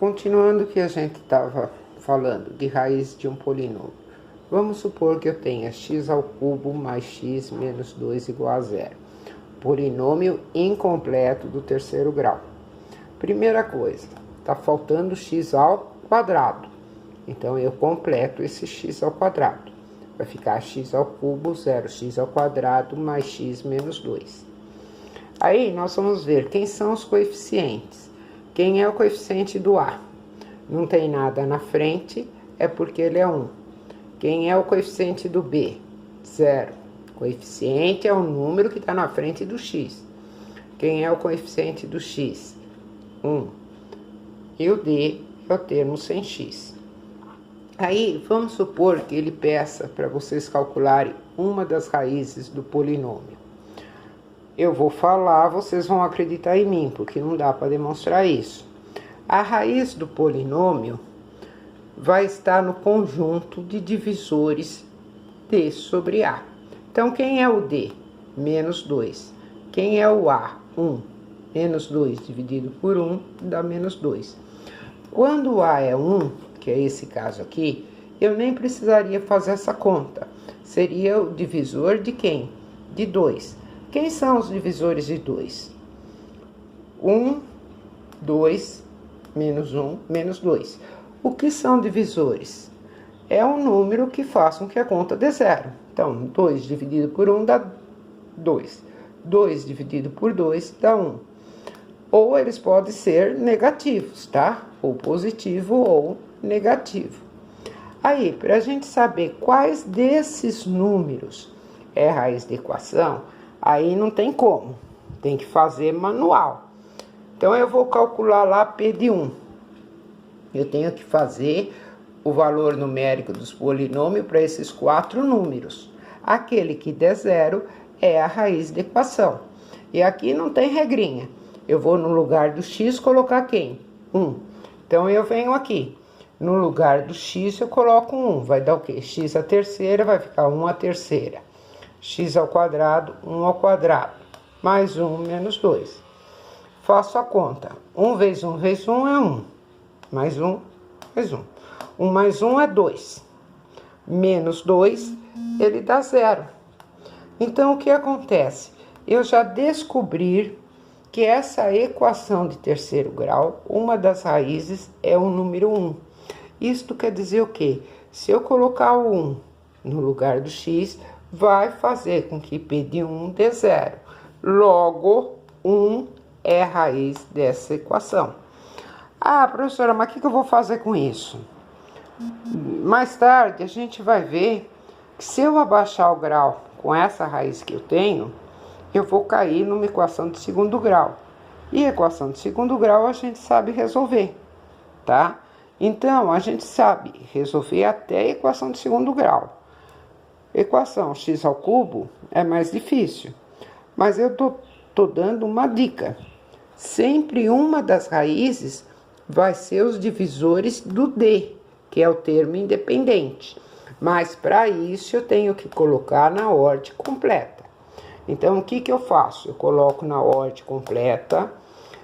continuando o que a gente estava falando de raiz de um polinômio. Vamos supor que eu tenha x ao cubo mais x menos 2 igual a zero. Polinômio incompleto do terceiro grau. Primeira coisa, está faltando x ao quadrado. Então, eu completo esse x ao quadrado. Vai ficar x ao cubo, 0x ao quadrado, mais x menos 2. Aí, nós vamos ver quem são os coeficientes. Quem é o coeficiente do A? Não tem nada na frente, é porque ele é 1. Quem é o coeficiente do B? 0. Coeficiente é o número que está na frente do x. Quem é o coeficiente do x? 1. E o D é o termo sem x. Aí, vamos supor que ele peça para vocês calcularem uma das raízes do polinômio. Eu vou falar, vocês vão acreditar em mim, porque não dá para demonstrar isso. A raiz do polinômio vai estar no conjunto de divisores D sobre A. Então, quem é o D? Menos 2. Quem é o A? 1. Menos 2 dividido por 1 dá menos 2. Quando o A é 1, que é esse caso aqui, eu nem precisaria fazer essa conta. Seria o divisor de quem? De 2. Quem são os divisores de 2? 1, 2, menos 1, menos 2. O que são divisores? É um número que faça com que a conta dê zero. Então, 2 dividido por 1 dá 2. 2 dividido por 2 dá 1. Ou eles podem ser negativos, tá? Ou positivo ou negativo. Aí, para a gente saber quais desses números é raiz da equação, aí não tem como. Tem que fazer manual. Então, eu vou calcular lá P de 1. Eu tenho que fazer o valor numérico dos polinômios para esses 4 números. Aquele que der zero é a raiz da equação. E aqui não tem regrinha. Eu vou no lugar do x colocar quem? 1. Então, eu venho aqui. No lugar do x eu coloco 1. Vai dar o quê? X à terceira vai ficar 1 à terceira. X ao quadrado, 1 ao quadrado. Mais 1 menos 2. Faço a conta. 1 vezes 1 vezes 1 é 1. Mais 1 mais 1. 1 mais 1 é 2. Menos 2, ele dá 0. Então, o que acontece? Eu já descobri que essa equação de terceiro grau, uma das raízes é o número 1. Isto quer dizer o quê? Se eu colocar o 1 no lugar do x, vai fazer com que P de 1 dê 0. Logo, 1 é a raiz dessa equação. Ah, professora, mas o que eu vou fazer com isso? Mais tarde, a gente vai ver que se eu abaixar o grau com essa raiz que eu tenho, eu vou cair numa equação de segundo grau. E a equação de segundo grau a gente sabe resolver, tá? Então, a gente sabe resolver até a equação de segundo grau. Equação x ao cubo é mais difícil, mas eu tô dando uma dica. Sempre uma das raízes vai ser os divisores do D, que é o termo independente. Mas para isso eu tenho que colocar na ordem completa. Então, o que eu faço? Eu coloco na ordem completa,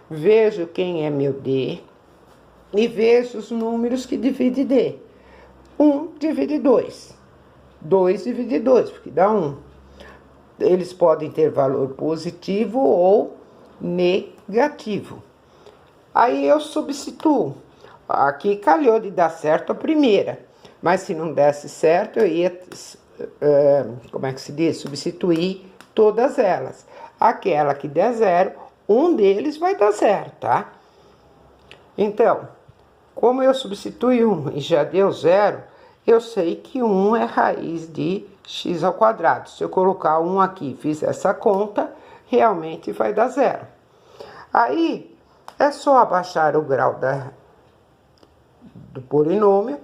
vejo quem é meu D e vejo os números que dividem D. 1 divide 2. 2 divide 2, porque dá 1. Eles podem ter valor positivo ou negativo. Aí eu substituo. Aqui calhou de dar certo a primeira. Mas se não desse certo, eu ia, substituir todas elas. Aquela que der zero, um deles vai dar zero, tá? Então, como eu substituí 1 e já deu zero, eu sei que 1 é raiz de x ao quadrado. Se eu colocar 1 aqui e fizer essa conta, realmente vai dar zero. Aí, é só abaixar o grau do polinômio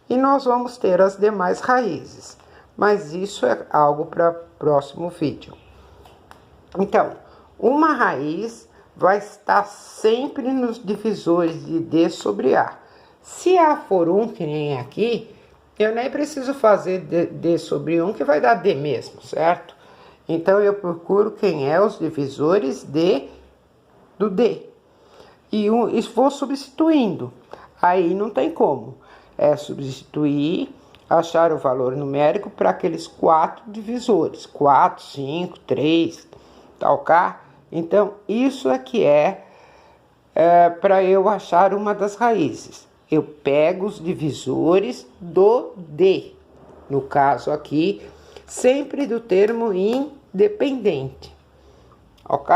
e nós vamos ter as demais raízes. Mas isso é algo para próximo vídeo. Então, uma raiz vai estar sempre nos divisores de D sobre A. Se A for 1, que nem aqui, eu nem preciso fazer D sobre 1, que vai dar D mesmo, certo? Então, eu procuro quem é os divisores do D. E vou substituindo. Aí não tem como. É substituir, achar o valor numérico para aqueles 4 divisores. 4, 5, 3, tá ok? Então, isso aqui é para eu achar uma das raízes. Eu pego os divisores do D. No caso aqui, sempre do termo independente. Ok?